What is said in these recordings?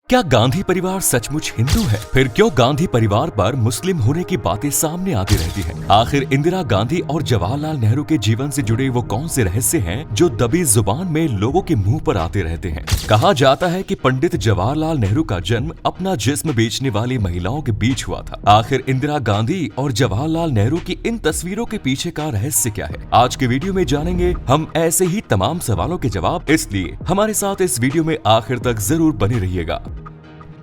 क्या गांधी परिवार सचमुच हिंदू है? फिर क्यों गांधी परिवार पर मुस्लिम होने की बातें सामने आती रहती हैं? आखिर इंदिरा गांधी और जवाहरलाल नेहरू के जीवन से जुड़े वो कौन से रहस्य हैं जो दबी जुबान में लोगों के मुंह पर आते रहते हैं? कहा जाता है कि पंडित जवाहरलाल नेहरू का जन्म अपना जिस्म बेचने वाली महिलाओं के बीच हुआ था। आखिर इंदिरा गांधी और जवाहरलाल नेहरू की इन तस्वीरों के पीछे का रहस्य क्या है? आज के वीडियो में जानेंगे हम ऐसे ही तमाम सवालों के जवाब, इसलिए हमारे साथ इस वीडियो में आखिर तक जरूर बने रहिएगा।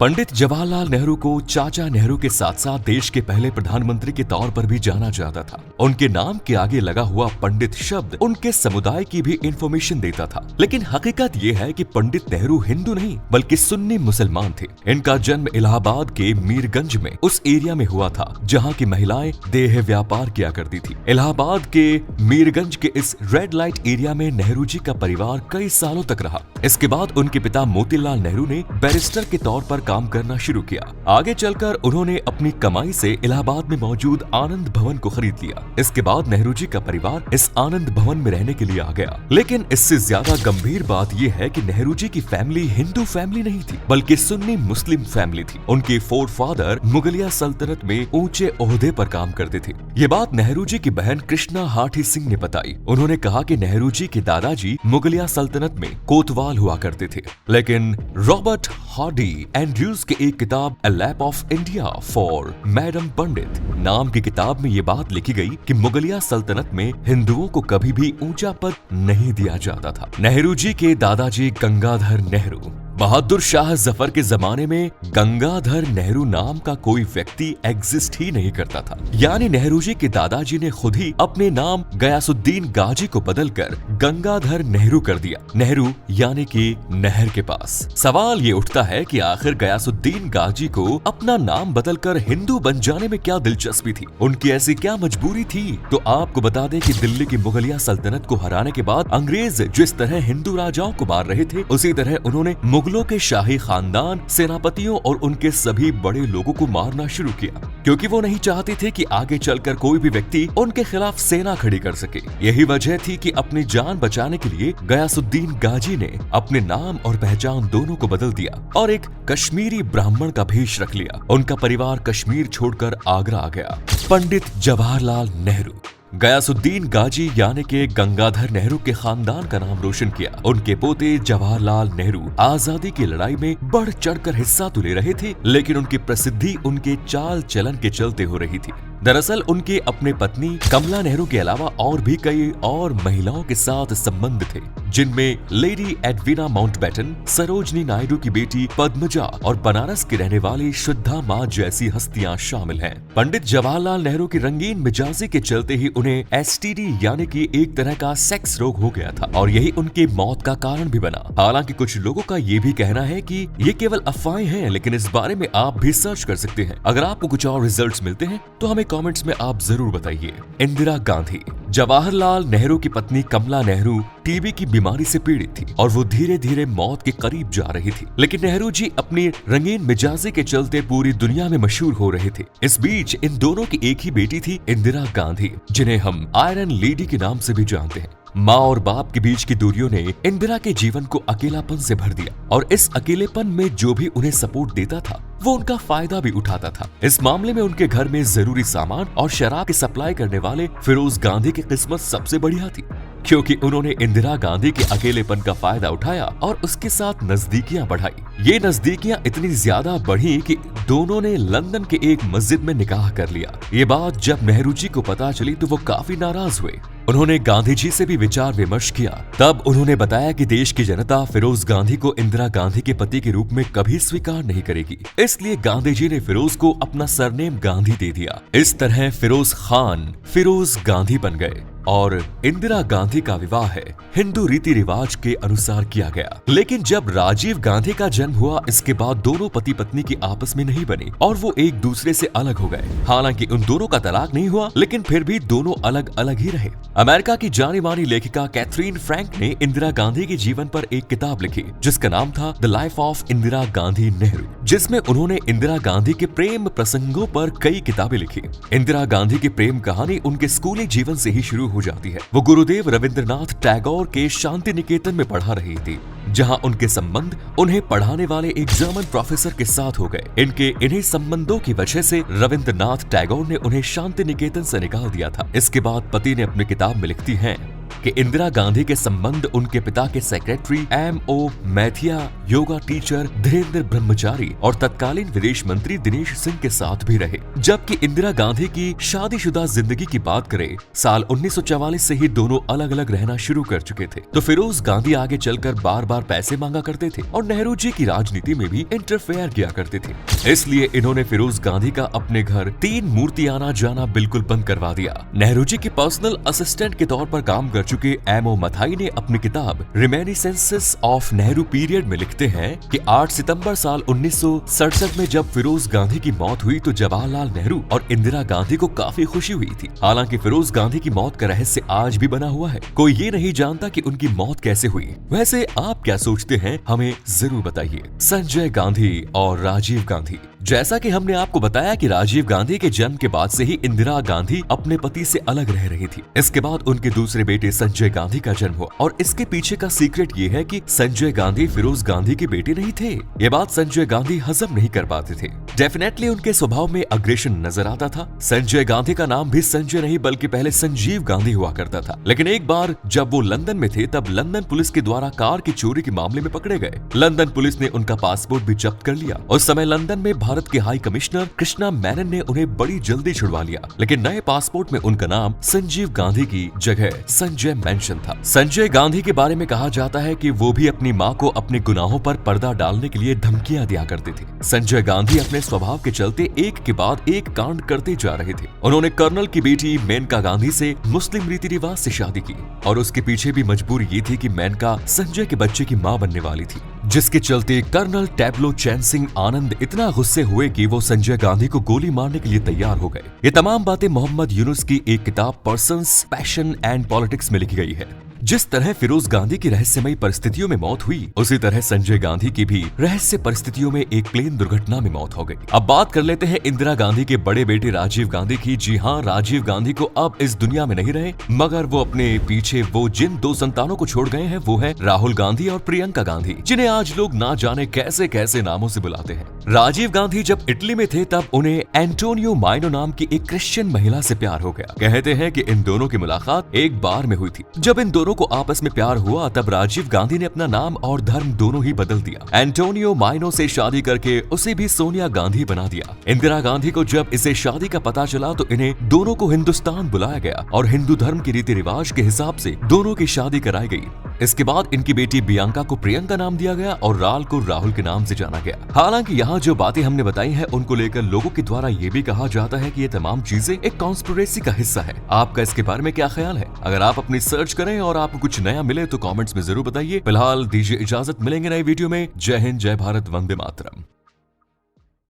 पंडित जवाहरलाल नेहरू को चाचा नेहरू के साथ साथ देश के पहले प्रधानमंत्री के तौर पर भी जाना जाता था। उनके नाम के आगे लगा हुआ पंडित शब्द उनके समुदाय की भी इंफॉर्मेशन देता था। लेकिन हकीकत ये है कि पंडित नेहरू हिंदू नहीं बल्कि सुन्नी मुसलमान थे। इनका जन्म इलाहाबाद के मीरगंज में उस एरिया में हुआ था जहाँ की महिलाएं देह व्यापार किया करती थी। इलाहाबाद के मीरगंज के इस रेड लाइट एरिया में नेहरू जी का परिवार कई सालों तक रहा। इसके बाद उनके पिता मोतीलाल नेहरू ने बैरिस्टर के तौर पर काम करना शुरू किया। आगे चलकर उन्होंने अपनी कमाई से इलाहाबाद में मौजूद आनंद भवन को खरीद लिया। इसके बाद नेहरू जी का परिवार इस आनंद भवन में रहने के लिए आ गया। लेकिन इससे ज्यादा गंभीर बात यह है कि नेहरू जी की फैमिली हिंदू फैमिली नहीं थी बल्कि सुन्नी मुस्लिम फैमिली थी। उनके फोरफादर मुगलिया सल्तनत में ऊंचे ओहदे पर काम करते थे। ये बात नेहरू जी की बहन कृष्णा हाठी सिंह ने बताई। उन्होंने कहा कि नेहरू जी के दादाजी मुगलिया सल्तनत में कोतवाल हुआ करते थे। लेकिन रॉबर्ट हार्डी एंड्रयूज के एक किताब a lap of India for madam Pandit नाम की किताब में ये बात लिखी गई कि मुगलिया सल्तनत में हिंदुओं को कभी भी ऊंचा पद नहीं दिया जाता था। नेहरू जी के दादाजी गंगाधर नेहरू, बहादुर शाह जफर के जमाने में गंगाधर नेहरू नाम का कोई व्यक्ति एग्जिस्ट ही नहीं करता था। यानी नेहरू जी के दादाजी ने खुद ही अपने नाम गयासुद्दीन गाजी को बदलकर गंगाधर नेहरू कर दिया। नेहरू यानी कि नहर के पास। सवाल ये उठता है कि आखिर गयासुद्दीन गाजी को अपना नाम बदलकर हिंदू बन जाने में क्या दिलचस्पी थी? उनकी ऐसी क्या मजबूरी थी? तो आपको बता दें कि दिल्ली की मुगलिया सल्तनत को हराने के बाद अंग्रेज जिस तरह हिंदू राजाओं को मार रहे थे, उसी तरह उन्होंने मुगलों के शाही खानदान, सेनापतियों और उनके सभी बड़े लोगों को मारना शुरू किया, क्योंकि वो नहीं चाहते थे कि आगे चलकर कोई भी व्यक्ति उनके खिलाफ सेना खड़ी कर सके। यही वजह थी कि अपनी जान बचाने के लिए गयासुद्दीन गाजी ने अपने नाम और पहचान दोनों को बदल दिया और एक कश्मीरी ब्राह्मण का भेष रख लिया। उनका परिवार कश्मीर छोड़कर आगरा आ गया। पंडित जवाहरलाल नेहरू गयासुद्दीन गाजी यानी के गंगाधर नेहरू के खानदान का नाम रोशन किया। उनके पोते जवाहरलाल नेहरू आजादी की लड़ाई में बढ़ चढ़कर हिस्सा तो ले रहे थे, लेकिन उनकी प्रसिद्धि उनके चाल चलन के चलते हो रही थी। दरअसल उनके अपने पत्नी कमला नेहरू के अलावा और भी कई और महिलाओं के साथ संबंध थे, जिनमें lady Edwina Mountbatten, Sarojini Naidu की बेटी पद्मजा और बनारस की रहने वाली शुद्धा माँ जैसी हस्तियां शामिल हैं। पंडित जवाहरलाल नेहरू की रंगीन मिजाजी के चलते ही उन्हें एसटीडी यानी कि एक तरह का सेक्स रोग हो गया था और यही उनकी मौत का कारण भी बना। हालांकि कुछ लोगों का ये भी कहना है कि ये केवल अफवाहें हैं, लेकिन इस बारे में आप भी सर्च कर सकते हैं। अगर आपको कुछ और रिजल्ट्स मिलते हैं तो हमें कमेंट्स में आप जरूर बताइए। इंदिरा गांधी जवाहरलाल नेहरू की पत्नी कमला नेहरू टीबी की बीमारी से पीड़ित थी और वो धीरे धीरे मौत के करीब जा रही थी। लेकिन नेहरू जी अपनी रंगीन मिजाजी के चलते पूरी दुनिया में मशहूर हो रहे थे। इस बीच इन दोनों की एक ही बेटी थी, इंदिरा गांधी, जिन्हें हम आयरन लेडी के नाम से भी जानते हैं। माँ और बाप के बीच की दूरियों ने इंदिरा के जीवन को अकेलापन से भर दिया और इस अकेलेपन में जो भी उन्हें सपोर्ट देता था वो उनका फायदा भी उठाता था। इस मामले में उनके घर में जरूरी सामान और शराब की सप्लाई करने वाले फिरोज गांधी की किस्मत सबसे बढ़िया थी, क्योंकि उन्होंने इंदिरा गांधी के अकेलेपन का फायदा उठाया और उसके साथ नजदीकियां बढ़ाई। ये नजदीकियां इतनी ज्यादा बढ़ी कि दोनों ने लंदन के एक मस्जिद में निकाह कर लिया। ये बात जब नेहरू जी को पता चली तो वो काफी नाराज हुए। उन्होंने गांधी जी से भी विचार विमर्श किया। तब उन्होंने बताया कि देश की जनता फिरोज गांधी को इंदिरा गांधी के पति के रूप में कभी स्वीकार नहीं करेगी, इसलिए गांधी जी ने फिरोज को अपना सरनेम गांधी दे दिया। इस तरह फिरोज खान फिरोज गांधी बन गए और इंदिरा गांधी का विवाह हिंदू रीति रिवाज के अनुसार किया गया। लेकिन जब राजीव गांधी का जन्म हुआ, इसके बाद दोनों पति पत्नी की आपस में नहीं बनी और वो एक दूसरे से अलग हो गए। हालांकि उन दोनों का तलाक नहीं हुआ, लेकिन फिर भी दोनों अलग अलग ही रहे। अमेरिका की जानी मानी लेखिका कैथरीन फ्रैंक ने इंदिरा गांधी के जीवन पर एक किताब लिखी जिसका नाम था the life of Indira Gandhi Nehru, जिसमें उन्होंने इंदिरा गांधी के प्रेम प्रसंगों पर कई किताबें लिखी। इंदिरा गांधी की प्रेम कहानी उनके स्कूली जीवन से ही शुरू हो जाती है। वो गुरुदेव रविंद्रनाथ टैगोर के शांति निकेतन में पढ़ा रही थी, जहां उनके संबंध उन्हें पढ़ाने वाले एक जर्मन प्रोफेसर के साथ हो गए। इन्हीं संबंधों की वजह से रविंद्रनाथ टैगोर ने उन्हें शांति निकेतन से निकाल दिया था। इसके बाद पति ने अपनी किताब में लिखती हैं कि इंदिरा गांधी के संबंध उनके पिता के secretary M.O. Mathai, yoga teacher Dhirendra Brahmachari और तत्कालीन विदेश मंत्री दिनेश सिंह के साथ भी रहे। जबकि इंदिरा गांधी की शादीशुदा जिंदगी की बात करें, साल 1944 से ही दोनों अलग अलग रहना शुरू कर चुके थे। तो फिरोज गांधी आगे चलकर बार बार पैसे मांगा करते थे और नेहरू जी की राजनीति में भी इंटरफेयर किया करते थे। इसलिए इन्होंने फिरोज गांधी का अपने घर 3 मूर्ति आना जाना बिल्कुल बंद करवा दिया। नेहरू जी के पर्सनल असिस्टेंट के तौर पर काम कर चुके M.O. मथाई ने अपनी किताब रिमेनिसेंसेस ऑफ नेहरू पीरियड में लिखते हैं कि 8 सितंबर साल 1967 में जब फिरोज गांधी की मौत हुई तो जवाहरलाल नेहरू और इंदिरा गांधी को काफी खुशी हुई थी। हालांकि फिरोज गांधी की मौत का रहस्य आज भी बना हुआ है। कोई ये नहीं जानता कि उनकी मौत कैसे हुई। वैसे आप क्या सोचते हैं, हमें जरूर बताइए। संजय गांधी और राजीव गांधी। जैसा कि हमने आपको बताया कि राजीव गांधी के जन्म के बाद से ही इंदिरा गांधी अपने पति से अलग रह रही थी। इसके बाद उनके दूसरे बेटे संजय गांधी का जन्म हुआ और इसके पीछे का सीक्रेट ये है कि संजय गांधी फिरोज गांधी के बेटे नहीं थे। ये बात संजय गांधी हजम नहीं कर पाते थे। डेफिनेटली उनके स्वभाव में अग्रेशन नजर आता था। संजय गांधी का नाम भी संजय नहीं बल्कि पहले संजीव गांधी हुआ करता था। लेकिन एक बार जब वो लंदन में थे तब लंदन पुलिस के द्वारा कार की चोरी के मामले में पकड़े गए। लंदन पुलिस ने उनका पासपोर्ट भी जब्त कर लिया। उस समय लंदन में भारत के हाई कमिश्नर कृष्णा मेनन ने उन्हें बड़ी जल्दी छुड़वा लिया। लेकिन नए पासपोर्ट में उनका नाम संजीव गांधी की जगह संजय मेंशन था। संजय गांधी के बारे में कहा जाता है कि वो भी अपनी मां को अपने गुनाहों पर पर्दा डालने के लिए धमकियां दिया करते थे। संजय गांधी अपने स्वभाव के चलते एक के बाद एक कांड करते जा रहे थे। उन्होंने कर्नल की बेटी मेनका गांधी से मुस्लिम रीति रिवाज से शादी की और उसके पीछे भी मजबूरी ये थी कि मेनका संजय के बच्चे की मां बनने वाली थी, जिसके चलते कर्नल टैब्लो चैन सिंह आनंद इतना गुस्से हुए कि वो संजय गांधी को गोली मारने के लिए तैयार हो गए। ये तमाम बातें मोहम्मद यूनुस की एक किताब पर्सन्स, पैशन एंड पॉलिटिक्स में लिखी गई है। जिस तरह फिरोज गांधी की रहस्यमयी परिस्थितियों में मौत हुई, उसी तरह संजय गांधी की भी रहस्य परिस्थितियों में एक प्लेन दुर्घटना में मौत हो गई। अब बात कर लेते हैं इंदिरा गांधी के बड़े बेटे राजीव गांधी की। जी हाँ, राजीव गांधी को अब इस दुनिया में नहीं रहे, मगर वो अपने पीछे वो जिन 2 संतानों को छोड़ गए हैं वो है राहुल गांधी और प्रियंका गांधी, जिन्हें आज लोग ना जाने कैसे कैसे नामों से बुलाते हैं। राजीव गांधी जब इटली में थे तब उन्हें एंटोनियो माइनो नाम की एक क्रिश्चियन महिला से प्यार हो गया। कहते हैं कि इन दोनों की मुलाकात एक बार में हुई थी। जब इन दोनों को आपस में प्यार हुआ तब राजीव गांधी ने अपना नाम और धर्म दोनों ही बदल दिया। एंटोनियो माइनो से शादी करके उसे भी सोनिया गांधी बना दिया। इंदिरा गांधी को जब इसे शादी का पता चला तो इन्हें दोनों को हिंदुस्तान बुलाया गया और हिंदू धर्म के रीति रिवाज के हिसाब से दोनों की शादी कराई गई। इसके बाद इनकी बेटी बियांका को प्रियंका नाम दिया गया और राल को राहुल के नाम से जाना गया। हालांकि यहाँ जो बातें हमने बताई हैं उनको लेकर लोगों के द्वारा ये भी कहा जाता है कि ये तमाम चीजें एक कॉन्स्पिरेसी का हिस्सा है। आपका इसके बारे में क्या ख्याल है? अगर आप अपनी सर्च करें और आपको कुछ नया मिले तो कमेंट्स में जरूर बताइए। फिलहाल दीजिए इजाजत, मिलेंगे नई वीडियो में। जय हिंद, जय भारत, वंदे मातरम।